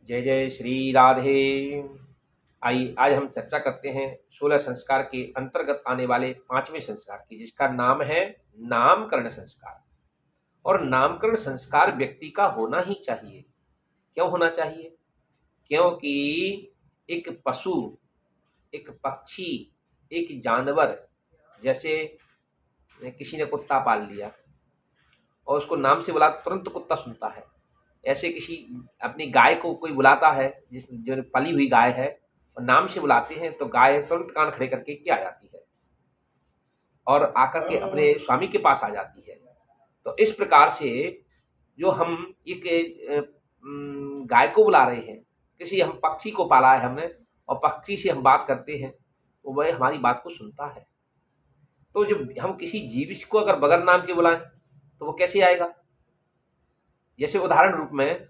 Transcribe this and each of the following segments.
जय जय श्री राधे। आइए आज हम चर्चा करते हैं 16 संस्कार के अंतर्गत आने वाले 5वें संस्कार की, जिसका नाम है नामकरण संस्कार। और नामकरण संस्कार व्यक्ति का होना ही चाहिए। क्यों होना चाहिए? क्योंकि एक पशु, एक पक्षी, एक जानवर, जैसे किसी ने कुत्ता पाल लिया और उसको नाम से बुला तुरंत कुत्ता सुनता है। ऐसे किसी अपनी गाय को कोई बुलाता है, जिस जो पली हुई गाय है, और नाम से बुलाते हैं तो गाय तुरंत कान खड़े करके क्या आ जाती है और आकर के अपने स्वामी के पास आ जाती है। तो इस प्रकार से जो हम एक गाय को बुला रहे हैं, किसी हम पक्षी को पाला है हमने और पक्षी से हम बात करते हैं, वो वह हमारी बात को सुनता है। तो जब हम किसी जीवित को अगर बगैर नाम के बुलाएं तो वो कैसे आएगा? जैसे उदाहरण रूप में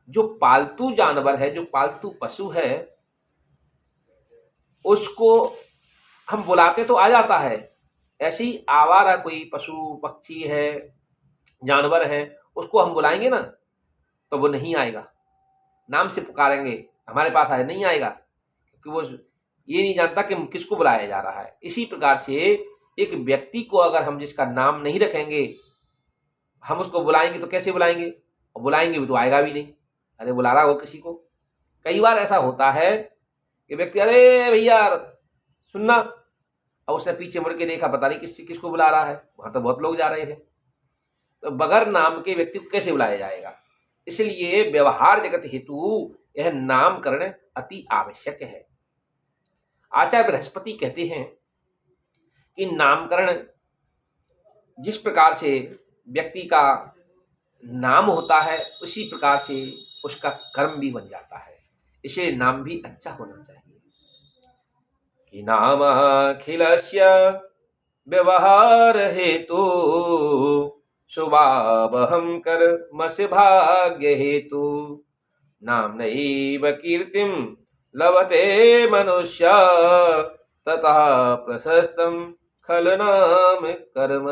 जो पालतू जानवर है, जो पालतू पशु है, उसको हम बुलाते तो आ जाता है। ऐसे ही आवारा कोई पशु पक्षी है, जानवर है, उसको हम बुलाएंगे ना तो वो नहीं आएगा। नाम से पुकारेंगे हमारे पास आए, नहीं आएगा, क्योंकि वो ये नहीं जानता कि किसको बुलाया जा रहा है। इसी प्रकार से एक व्यक्ति को अगर हम जिसका नाम नहीं रखेंगे, हम उसको बुलाएंगे तो कैसे बुलाएंगे? और बुलाएंगे भी तो आएगा भी नहीं। अरे बुला रहा हो किसी को। कई बार ऐसा होता है कि व्यक्ति, अरे भैया सुनना, और उसने पीछे मुड़ के देखा, पता नहीं किसको बुला रहा है, वहां तो बहुत लोग जा रहे हैं। तो बगैर नाम के व्यक्ति को कैसे बुलाया जाएगा? इसलिए व्यवहार जगत हेतु यह नामकरण अति आवश्यक है। आचार्य बृहस्पति कहते हैं कि नामकरण जिस प्रकार से व्यक्ति का नाम होता है, उसी प्रकार से उसका कर्म भी बन जाता है। इसलिए नाम भी अच्छा होना चाहिए। कि नाम अखिलस्य व्यवहार हेतु शुभावहम कर्मस्य भाग्य हेतु नाम नैव कीर्तिम लभते मनुष्य ततः प्रशस्तम खल नाम कर्म।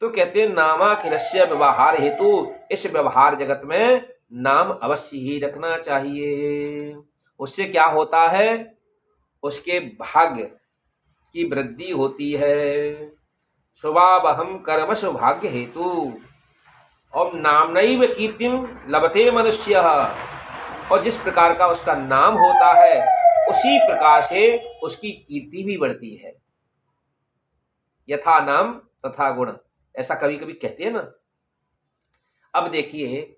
तो कहते हैं नामाखिलस्य व्यवहार हेतु, इस व्यवहार जगत में नाम अवश्य ही रखना चाहिए। उससे क्या होता है? उसके भाग्य की वृद्धि होती है। शुभावहम कर्म सौभाग्य हेतु और नामनैव कीर्तिम लभते मनुष्य। और जिस प्रकार का उसका नाम होता है, उसी प्रकार से उसकी कीर्ति भी बढ़ती है। यथा नाम तथा गुण, ऐसा कभी कभी कहते हैं ना। अब देखिए,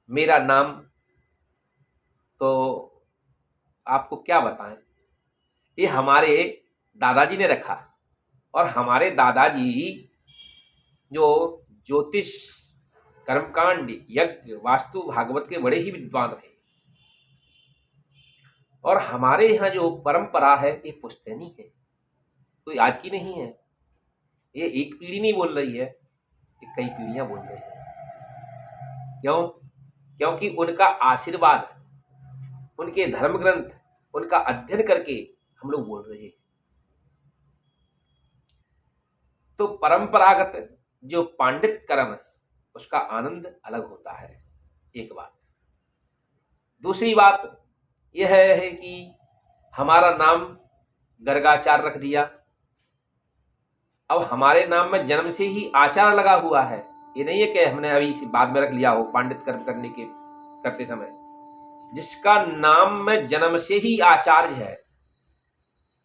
मेरा नाम तो आपको क्या बताएं, ये हमारे दादाजी ने रखा। और हमारे दादाजी जो ज्योतिष, कर्मकांड, यज्ञ, वास्तु, भागवत के बड़े ही विद्वान रहे। और हमारे यहाँ जो परंपरा है ये पुश्तैनी है, कोई आज की नहीं है। ये एक पीढ़ी नहीं बोल रही है, ये कई पीढ़ियां बोल रही है। क्यों? क्योंकि उनका आशीर्वाद, उनके धर्म ग्रंथ, उनका अध्ययन करके हम लोग बोल रहे हैं। तो परंपरागत जो पांडित कर्म, उसका आनंद अलग होता है, एक बात। दूसरी बात यह है कि हमारा नाम गर्गाचार्य रख दिया। अब हमारे नाम में जन्म से ही आचार लगा हुआ है। ये नहीं है कि हमने अभी इसी बाद में रख लिया हो पांडित कर्म करते समय। जिसका नाम में जन्म से ही आचार्य है,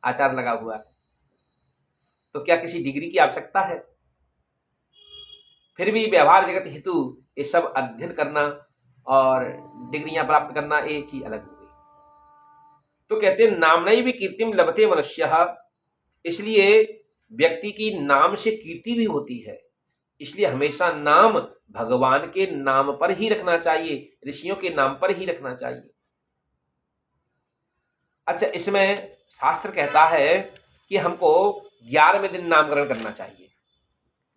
आचार लगा हुआ है, तो क्या किसी डिग्री की आवश्यकता है? फिर भी व्यवहार जगत हेतु ये सब अध्ययन करना और डिग्रियां प्राप्त करना, ये चीज अलग हो गई। तो कहते हैं नामनैव कीर्तिम लभते मनुष्य। इसलिए व्यक्ति की नाम से कीर्ति भी होती है। इसलिए हमेशा नाम भगवान के नाम पर ही रखना चाहिए, ऋषियों के नाम पर ही रखना चाहिए। अच्छा, इसमें शास्त्र कहता है कि हमको 11वें दिन नामकरण करना चाहिए।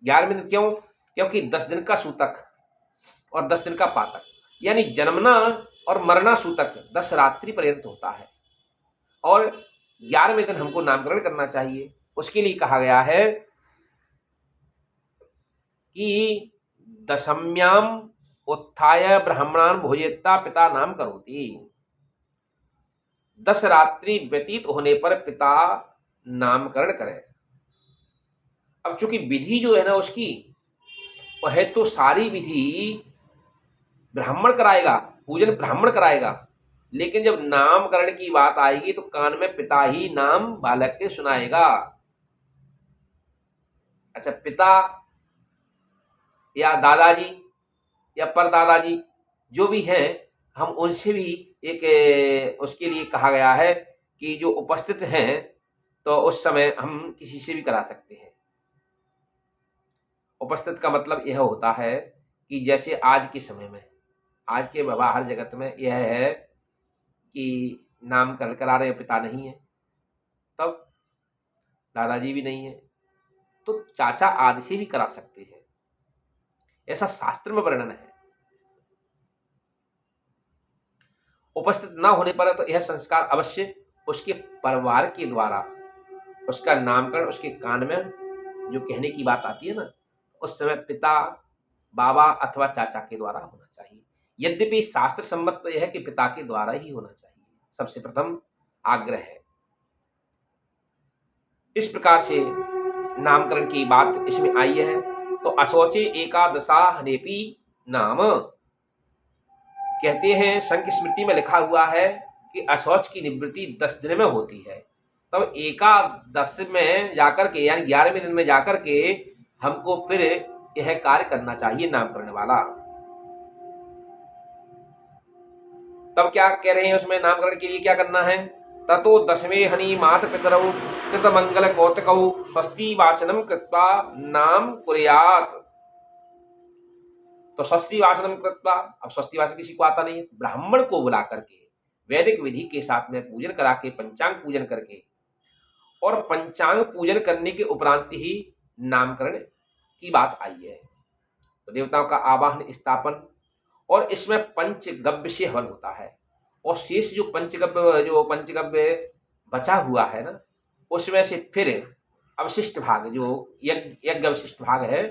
11वें दिन क्यों? क्योंकि 10 दिन का सूतक और 10 दिन का पातक, यानी जन्मना और मरना सूतक 10 रात्रि पर्यंत होता है। और 11वें दिन हमको नामकरण करना चाहिए। उसके लिए कहा गया है कि दशम्याम उत्थाय ब्राह्मणान भोजयित्वा पिता नाम करोति। 10 रात्रि व्यतीत होने पर पिता नामकरण करे। अब चूंकि विधि जो है ना उसकी, वह तो सारी विधि ब्राह्मण कराएगा, पूजन ब्राह्मण कराएगा, लेकिन जब नामकरण की बात आएगी तो कान में पिता ही नाम बालक के सुनाएगा। अच्छा, पिता या दादाजी या परदादाजी जो भी हैं, हम उनसे भी एक उसके लिए कहा गया है कि जो उपस्थित हैं तो उस समय हम किसी से भी करा सकते हैं। उपस्थित का मतलब यह होता है कि जैसे आज के समय में, आज के व्यवहार जगत में यह है कि नामकरण करा रहे पिता नहीं है, तब दादाजी भी नहीं है, तो चाचा आदि से भी करा सकते हैं, ऐसा शास्त्र में वर्णन है। उपस्थित न होने पर तो यह संस्कार अवश्य उसके परिवार के द्वारा, उसका नामकरण उसके कान में जो कहने की बात आती है ना, उस समय पिता, बाबा अथवा चाचा के द्वारा होना चाहिए। यद्यपि शास्त्र सम्मत तो यह है कि पिता के द्वारा ही होना चाहिए, सबसे प्रथम आग्रह है। इस प्रकार से नामकरण की बात इसमें आई है। तो अशौचे एकादशा हनेपी नाम, कहते हैं संघ स्मृति में लिखा हुआ है कि अशौच की निवृत्ति 10 दिन में होती है। तब एकादश में जाकर के यानी 11वें दिन में जाकर के हमको फिर यह कार्य करना चाहिए नामकरण वाला। तब क्या कह रहे हैं उसमें, नामकरण के लिए क्या करना है? ततो 10वें हनि मात पितरौ कृत मंगल कौतकौ स्वस्ति वाचनम कृत्वा नाम कुर्यात्। तो स्वस्ति वाचनम कृत्वा, अब स्वस्ति वाचन किसी को आता नहीं है, ब्राह्मण को बुला करके वैदिक विधि के साथ में पूजन करा के, पंचांग पूजन करके, और पंचांग पूजन करने के उपरांत ही नामकरण की बात आई है। तो देवताओं का आवाहन, स्थापन, और इसमें पंचगव्य से हवन होता है, और शेष जो पंचगव्य बचा हुआ है ना, उसमें से फिर अवशिष्ट भाग जो यज्ञ अवशिष्ट भाग है,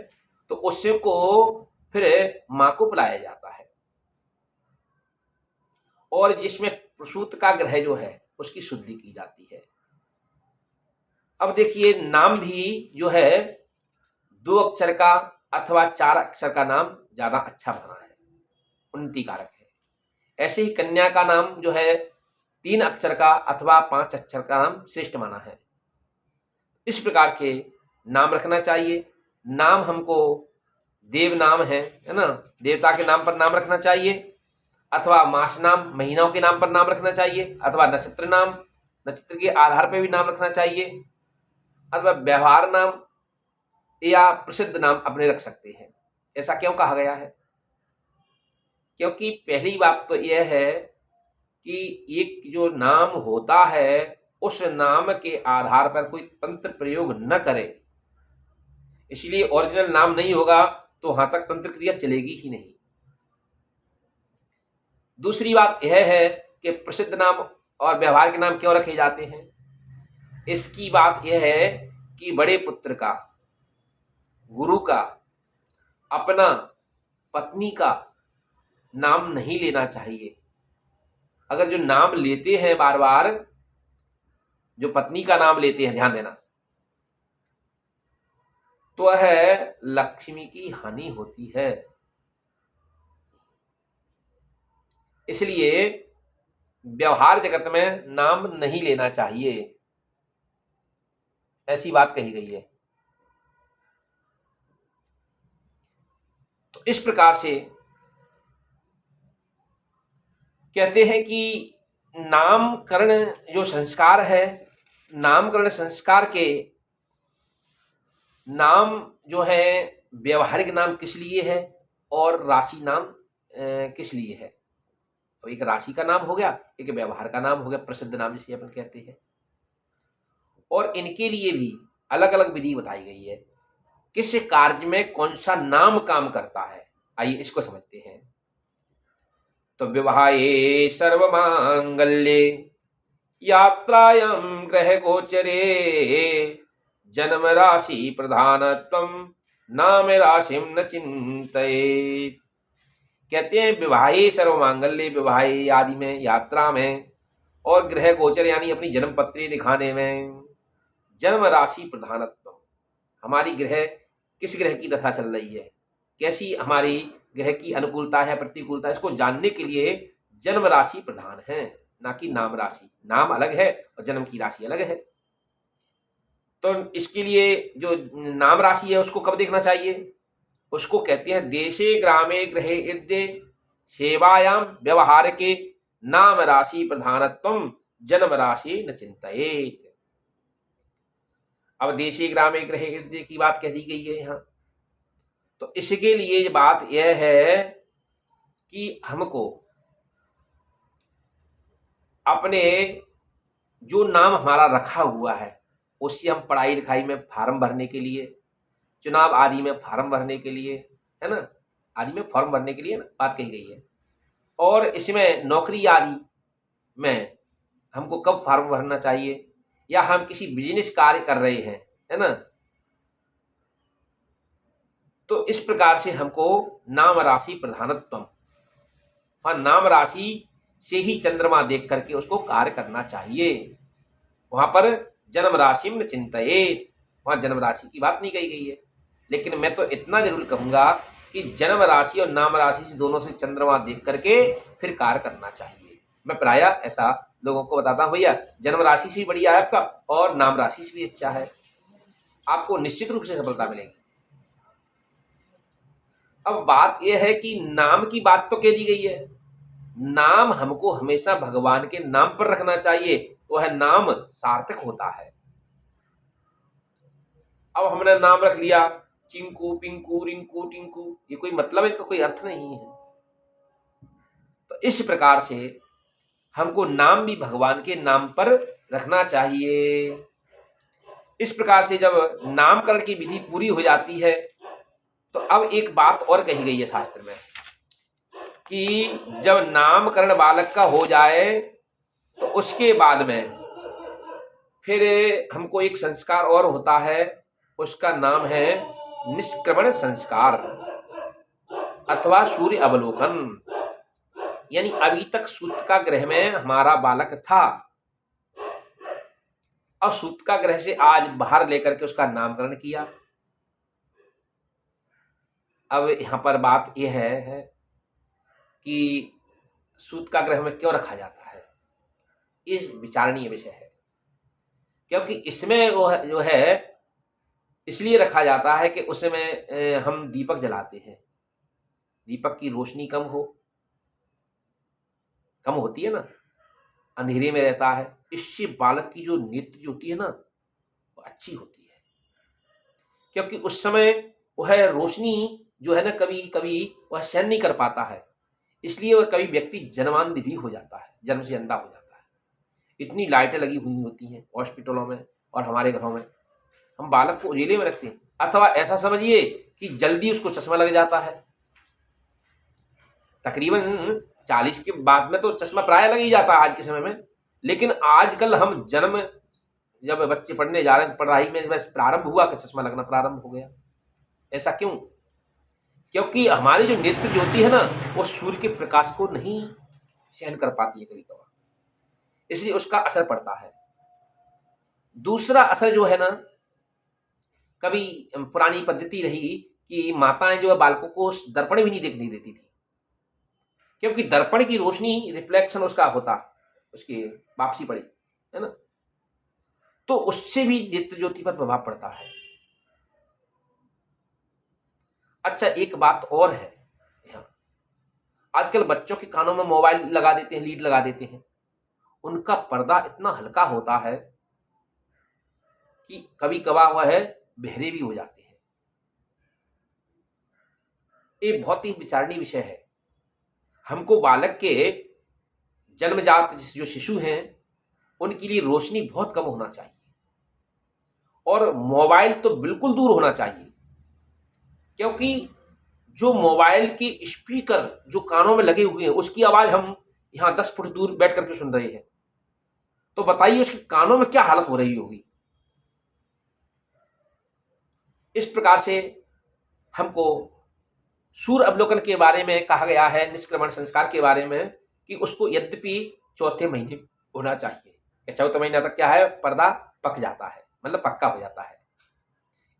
तो उससे को फिर मां को बुलाया जाता है, और जिसमें प्रसूत का ग्रह जो है उसकी शुद्धि की जाती है। अब देखिए, नाम भी जो है 2 अक्षर का अथवा 4 अक्षर का नाम ज्यादा अच्छा बना है, उन्नति कारक है। ऐसे ही कन्या का नाम जो है 3 अक्षर का अथवा 5 अक्षर का नाम श्रेष्ठ माना है। इस प्रकार के नाम रखना चाहिए। नाम हमको देव नाम है ना, देवता के नाम पर नाम रखना चाहिए, अथवा मास नाम, महीनों के नाम पर नाम रखना चाहिए, अथवा नक्षत्र नाम, नक्षत्र के आधार पर भी नाम रखना चाहिए, अथवा व्यवहार नाम या प्रसिद्ध नाम अपने रख सकते हैं। ऐसा क्यों कहा गया है? क्योंकि पहली बात तो यह है कि एक जो नाम होता है उस नाम के आधार पर कोई तंत्र प्रयोग न करे, इसलिए ओरिजिनल नाम नहीं होगा तो वहां तक तंत्र क्रिया चलेगी ही नहीं। दूसरी बात यह है कि प्रसिद्ध नाम और व्यवहार के नाम क्यों रखे जाते हैं? इसकी बात यह है कि बड़े पुत्र का, गुरु का, अपना पत्नी का नाम नहीं लेना चाहिए। अगर जो नाम लेते हैं बार बार, जो पत्नी का नाम लेते हैं, ध्यान देना, तो वह लक्ष्मी की हानि होती है। इसलिए व्यवहार जगत में नाम नहीं लेना चाहिए, ऐसी बात कही गई है। तो इस प्रकार से कहते हैं कि नामकरण जो संस्कार है, नामकरण संस्कार के नाम जो है व्यवहारिक नाम किस लिए है और राशि नाम किस लिए है? तो एक राशि का नाम हो गया, एक व्यवहार का नाम हो गया, प्रसिद्ध नाम जिसे अपन कहते हैं। और इनके लिए भी अलग अलग विधि बताई गई है, किस कार्य में कौन सा नाम काम करता है। आइए इसको समझते हैं। तो विवाहे सर्वमांगल्ये यात्रायां ग्रह गोचरे जन्म राशि प्रधानत्वं नाम राशिं न चिंतयेत्। कहते हैं विवाहे सर्वमांगल्ये, विवाहे आदि में, यात्रा में, और गृह गोचर यानी अपनी जन्म पत्री दिखाने में, जन्म राशि प्रधानत्व, हमारी ग्रह किस ग्रह की दशा चल रही है, कैसी हमारी ग्रह की अनुकूलता है प्रतिकूलता है, इसको जानने के लिए जन्म राशि प्रधान है, ना कि नाम राशि। नाम अलग है और जन्म की राशि अलग है। तो इसके लिए जो नाम राशि है उसको कब देखना चाहिए, उसको कहते हैं देशे ग्रामे गृहे इद्ये सेवायाम व्यवहार के नाम राशि प्रधानत्वम जन्म राशि न चिंतयेत। अब देशे ग्रामे गृहे इद्ये की बात कह दी गई है यहाँ, तो इसके लिए बात यह है कि हमको अपने जो नाम हमारा रखा हुआ है उससे हम पढ़ाई लिखाई में फार्म भरने के लिए, चुनाव आदि में फार्म भरने के लिए, है ना, आदि में फॉर्म भरने के लिए ना बात कही गई है, और इसमें नौकरी आदि में हमको कब फार्म भरना चाहिए, या हम किसी बिजनेस कार्य कर रहे हैं, है ना, तो इस प्रकार से हमको नाम राशि प्रधानत्वम, और नाम राशि से ही चंद्रमा देख करके उसको कार्य करना चाहिए। वहां पर जन्म राशि में चिंतयेत, वहां जन्म राशि की बात नहीं कही गई है। लेकिन मैं तो इतना जरूर कहूंगा कि जन्म राशि और नाम राशि से दोनों से चंद्रमा देख करके फिर कार्य करना चाहिए। मैं प्राय ऐसा लोगों को बताता हूं, भैया जन्म राशि से भी बढ़िया है आपका और नाम राशि से भी अच्छा है, आपको निश्चित रूप से सफलता मिलेगी। अब बात यह है कि नाम की बात तो कह दी गई है, नाम हमको हमेशा भगवान के नाम पर रखना चाहिए, वह नाम सार्थक होता है। अब हमने नाम रख लिया चिंकू पिंकू रिंकू टिंकू, ये कोई मतलब है, इसका कोई अर्थ नहीं है। तो इस प्रकार से हमको नाम भी भगवान के नाम पर रखना चाहिए। इस प्रकार से जब नामकरण की विधि पूरी हो जाती है तो अब एक बात और कही गई है शास्त्र में कि जब नामकरण बालक का हो जाए तो उसके बाद में फिर हमको एक संस्कार और होता है, उसका नाम है निष्क्रमण संस्कार अथवा सूर्य अवलोकन। यानी अभी तक सूत का ग्रह में हमारा बालक था, अब सूत का ग्रह से आज बाहर लेकर के उसका नामकरण किया। अब यहां पर बात यह है कि सूत का ग्रह में क्यों रखा जाता है, इस विचारणीय विषय है। क्योंकि इसमें वो जो है इसलिए रखा जाता है कि उसमें हम दीपक जलाते हैं, दीपक की रोशनी कम होती है ना, अंधेरे में रहता है, इससे बालक की जो नेत्र जो होती है ना वो अच्छी होती है। क्योंकि उस समय वह रोशनी जो है ना कभी कभी वह सहन नहीं कर पाता है, इसलिए वह कभी व्यक्ति जन्मांध भी हो जाता है, जन्म से अंधा हो जाता है। इतनी लाइटें लगी हुई होती हैं हॉस्पिटलों में और हमारे घरों में, हम बालक को उजेले में रखते हैं, अथवा ऐसा समझिए कि जल्दी उसको चश्मा लग जाता है। तकरीबन 40 के बाद में तो चश्मा प्राय लग ही जाता है आज के समय में, लेकिन आजकल हम जन्म जब बच्चे पढ़ने जा रहे हैं, पढ़ाई में बस प्रारंभ हुआ कि चश्मा लगना प्रारंभ हो गया। ऐसा क्यों? क्योंकि हमारी जो नेत्र ज्योति है ना वो सूर्य के प्रकाश को नहीं सहन कर पाती है कभी कभार, इसलिए उसका असर पड़ता है। दूसरा असर जो है ना, कभी पुरानी पद्धति रही कि माताएं जो है बालकों को दर्पण भी नहीं देखने देती थी, क्योंकि दर्पण की रोशनी रिफ्लेक्शन उसका होता, उसकी वापसी पड़ी है ना, तो उससे भी नेत्र ज्योति पर प्रभाव पड़ता है। अच्छा एक बात और है, यहाँ आजकल बच्चों के कानों में मोबाइल लगा देते हैं, लीड लगा देते हैं, उनका पर्दा इतना हल्का होता है कि कभी कभार वह बहरे भी हो जाते हैं। ये बहुत ही विचारणीय विषय है। हमको बालक के जन्मजात जो शिशु हैं उनके लिए रोशनी बहुत कम होना चाहिए, और मोबाइल तो बिल्कुल दूर होना चाहिए। क्योंकि जो मोबाइल के स्पीकर जो कानों में लगे हुए हैं उसकी आवाज हम यहाँ 10 फुट दूर बैठ करके सुन रहे हैं, तो बताइए उसके कानों में क्या हालत हो रही होगी। इस प्रकार से हमको सूर्य अवलोकन के बारे में कहा गया है, निष्क्रमण संस्कार के बारे में, कि उसको यद्यपि चौथे महीने होना चाहिए। चौथे महीने तक क्या है, पर्दा पक जाता है, मतलब पक्का हो जाता है,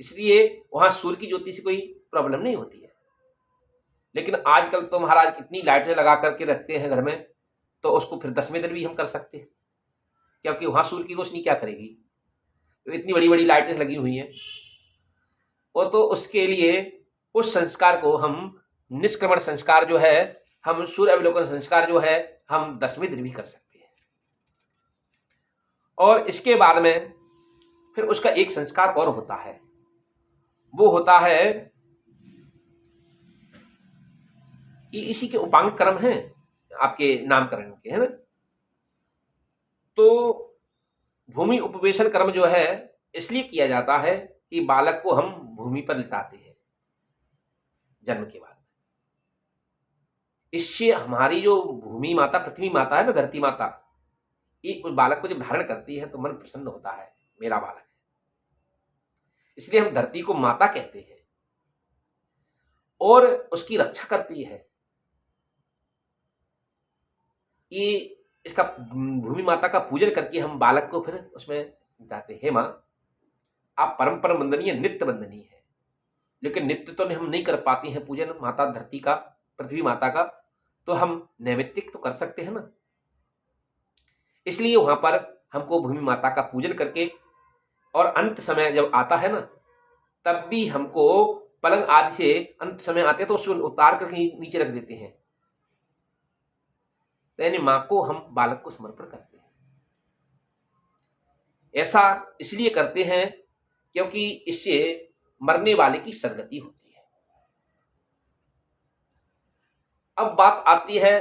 इसलिए वहां सूर्य की ज्योति से कोई प्रॉब्लम नहीं होती है। लेकिन आजकल तो महाराज कितनी लाइटें लगा करके रखते हैं घर में, तो उसको फिर 10वें दिन भी हम कर सकते हैं, क्योंकि वहां सूर्य की रोशनी क्या करेगी, तो इतनी बड़ी बड़ी लाइटें लगी हुई हैं। और तो उसके लिए उस संस्कार को हम निष्क्रमण संस्कार जो है, हम सूर्य अवलोकन संस्कार जो है, हम 10वें दिन भी कर सकते हैं। और इसके बाद में फिर उसका एक संस्कार और होता है, वो होता है कि इसी के उपांग कर्म हैं आपके नामकरण के, है ना। तो भूमि उपवेशन कर्म जो है इसलिए किया जाता है कि बालक को हम भूमि पर लिटाते हैं जन्म के बाद। इससे हमारी जो भूमि माता, पृथ्वी माता है ना, धरती माता, ये उस बालक को जब धारण करती है तो मन प्रसन्न होता है, मेरा बालक है। इसलिए हम धरती को माता कहते हैं और उसकी रक्षा करती है। ये इसका भूमि माता का पूजन करके हम बालक को फिर उसमें जाते हैं, माँ आप परम वंदनीय, नित्य वंदनीय है। लेकिन नित्य तो हम नहीं कर पाते हैं पूजन माता धरती का, पृथ्वी माता का, तो हम नैमित्तिक तो कर सकते हैं ना। इसलिए वहां पर हमको भूमि माता का पूजन करके, और अंत समय जब आता है ना, तब भी हमको पलंग आदि से अंत समय आते हैं तो उसको उतार करके नीचे रख देते हैं, यानी मां को हम बालक को समर्पण करते हैं। ऐसा इसलिए करते हैं क्योंकि इससे मरने वाले की सदगति होती है। अब बात आती है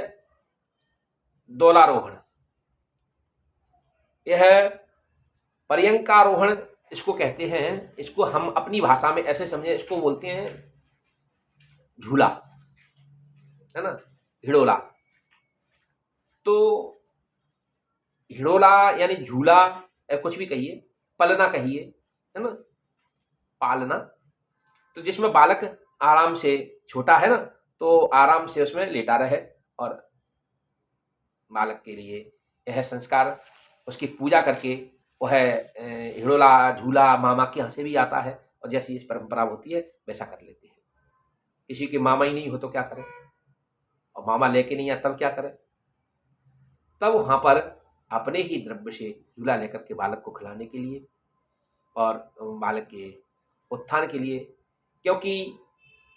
डोलारोहण। यह पर्यंकारोहण इसको कहते हैं। इसको हम अपनी भाषा में ऐसे समझे, इसको बोलते हैं झूला, है ना, हिड़ोला। तो हिड़ोला यानी झूला, या कुछ भी कहिए, पलना कहिए, है ना, पालना। तो जिसमें बालक आराम से, छोटा है ना, तो आराम से उसमें लेटा रहे, और बालक के लिए यह संस्कार, उसकी पूजा करके वह हिड़ोला झूला मामा के यहाँ से भी आता है, और जैसी परंपरा होती है वैसा कर लेते हैं। किसी के मामा ही नहीं हो तो क्या करें, और मामा लेके नहीं आता तब क्या करें, तब वहां पर अपने ही द्रव्य से झूला लेकर के बालक को खिलाने के लिए और बालक के उत्थान के लिए। क्योंकि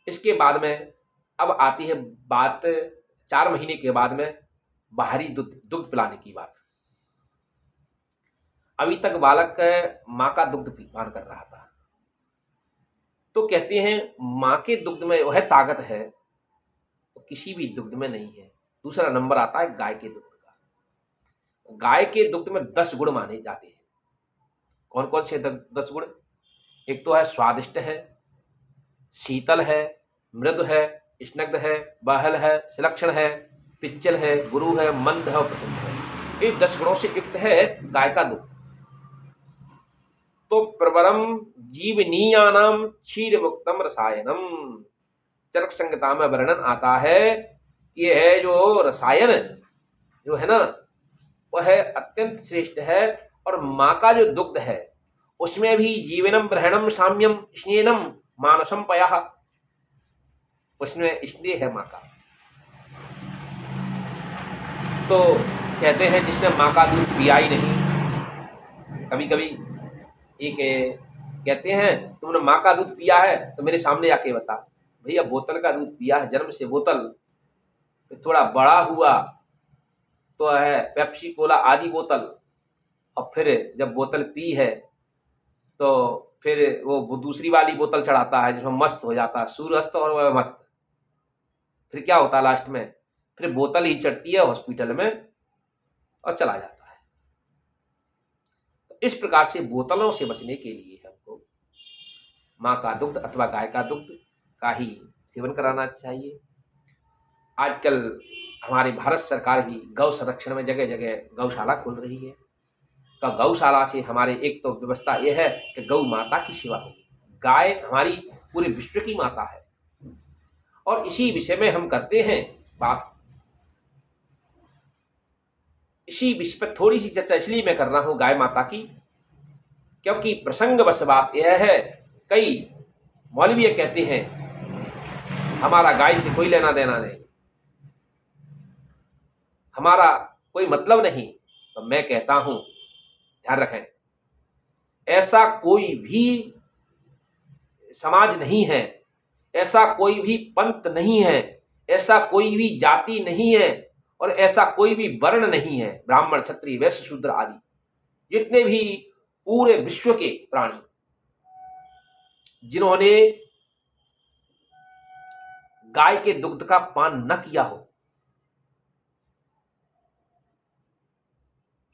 इसके बाद में अब आती है बात 4 महीने के बाद में बाहरी दुग्ध पिलाने की बात। अभी तक बालक माँ का दुग्ध पान कर रहा था, तो कहते हैं माँ के दुग्ध में वह ताकत है तो किसी भी दुग्ध में नहीं है। दूसरा नंबर आता है गाय के दुग्ध का। गाय के दुग्ध में 10 गुण माने जाते हैं। कौन कौन से 10 गुण? एक तो है स्वादिष्ट है, शीतल है, मृदु है, स्निग्ध है, बहल है, सुलक्षण है, पिच्चल है, गुरु है, मंद है और प्रसन्न है। ये 10 गुणों से युक्त है गाय का दुग्ध। तो प्रवरम जीवनीयानाम क्षीर मुक्तम रसायनम, चरक संहिता में वर्णन आता है कि यह जो रसायन जो है ना, वह अत्यंत श्रेष्ठ है। और माँ का जो दुग्ध है उसमें भी जीवनम ब्रहणम साम्यम स्नेहनम मानसम पया, उसमें स्नेह है माँ का। तो कहते हैं जिसने माँ का दूध पिया ही नहीं, कभी कभी एक कहते हैं तुमने माँ का दूध पिया है तो मेरे सामने आके बता। भैया बोतल का दूध पिया है, जन्म से बोतल, फिर थोड़ा बड़ा हुआ तो है पेप्सी कोला आदि बोतल, और फिर जब बोतल पी है तो फिर वो दूसरी वाली बोतल चढ़ाता है जिसमें मस्त हो जाता है, सूर्यास्त और वह मस्त। फिर क्या होता है लास्ट में, फिर बोतल ही चढ़ती है हॉस्पिटल में और चला जाता है। तो इस प्रकार से बोतलों से बचने के लिए हमको माँ का दुग्ध अथवा गाय का दुग्ध का ही सेवन कराना चाहिए। आजकल हमारी भारत सरकार भी गौ संरक्षण में जगह जगह गौशाला खोल रही है। तो गौशाला से हमारे एक तो व्यवस्था यह है कि गौ माता की सेवा होगी। गाय हमारी पूरे विश्व की माता है और इसी विषय में हम करते हैं बात। इसी विषय पर थोड़ी सी चर्चा इसलिए मैं कर रहा हूं गाय माता की, क्योंकि प्रसंगवश बात यह है, कई मौलवी कहते हैं हमारा गाय से कोई लेना देना नहीं, हमारा कोई मतलब नहीं। तो मैं कहता हूं ध्यान रखें, ऐसा कोई भी समाज नहीं है, ऐसा कोई भी पंथ नहीं है, ऐसा कोई भी जाति नहीं है, और ऐसा कोई भी वर्ण नहीं है, ब्राह्मण क्षत्रिय वैश्य शूद्र आदि जितने भी पूरे विश्व के प्राणी, जिन्होंने गाय के दुग्ध का पान न किया हो।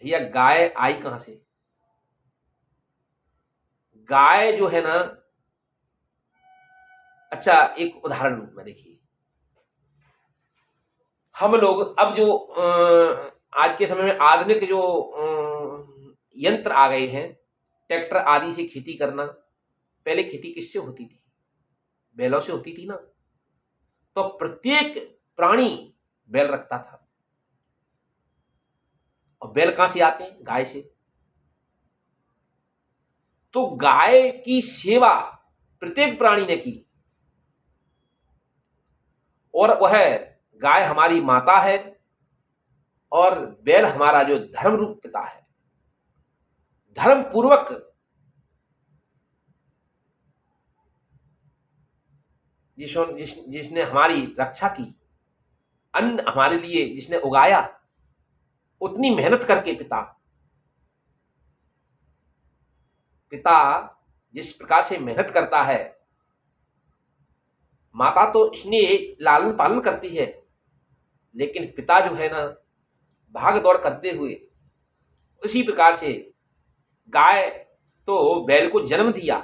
भैया गाय आई कहां से? गाय जो है ना, अच्छा एक उदाहरण लूं मैं, देखिए हम लोग अब जो आज के समय में आधुनिक जो यंत्र आ गए हैं, ट्रैक्टर आदि से खेती करना, पहले खेती किससे होती थी? बैलों से होती थी ना। तो प्रत्येक प्राणी बैल रखता था, और बैल कहां से आते हैं? गाय से। तो गाय की सेवा प्रत्येक प्राणी ने की, और वह गाय हमारी माता है, और बैल हमारा जो धर्म रूप पिता है। धर्म पूर्वक जिसने हमारी रक्षा की, अन्न हमारे लिए जिसने उगाया, उतनी मेहनत करके पिता जिस प्रकार से मेहनत करता है, माता तो इसने लालन पालन करती है, लेकिन पिता जो है ना, भाग दौड़ करते हुए, उसी प्रकार से गाय तो बैल को जन्म दिया,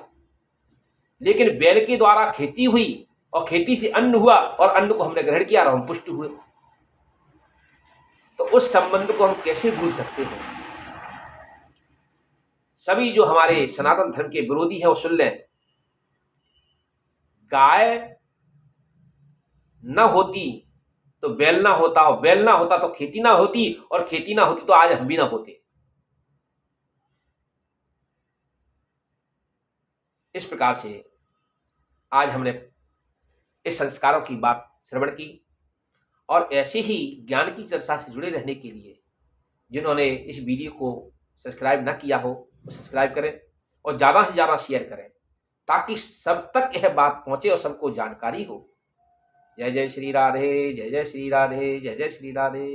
लेकिन बैल के द्वारा खेती हुई, और खेती से अन्न हुआ, और अन्न को हमने ग्रहण किया और हम पुष्ट हुए। तो उस संबंध को हम कैसे भूल सकते हैं? सभी जो हमारे सनातन धर्म के विरोधी हैं वो सुन लें, गाय न होती तो बैल ना होता, और बैल ना होता तो खेती ना होती, और खेती ना होती तो आज हम भी ना होते। इस प्रकार से आज हमने इस संस्कारों की बात श्रवण की, और ऐसे ही ज्ञान की चर्चा से जुड़े रहने के लिए जिन्होंने इस वीडियो को सब्सक्राइब ना किया हो वो सब्सक्राइब करें, और ज़्यादा से ज़्यादा शेयर करें, ताकि सब तक यह बात पहुंचे और सबको जानकारी हो। जय जय श्री राधे, जय जय श्री राधे, जय जय श्री राधे।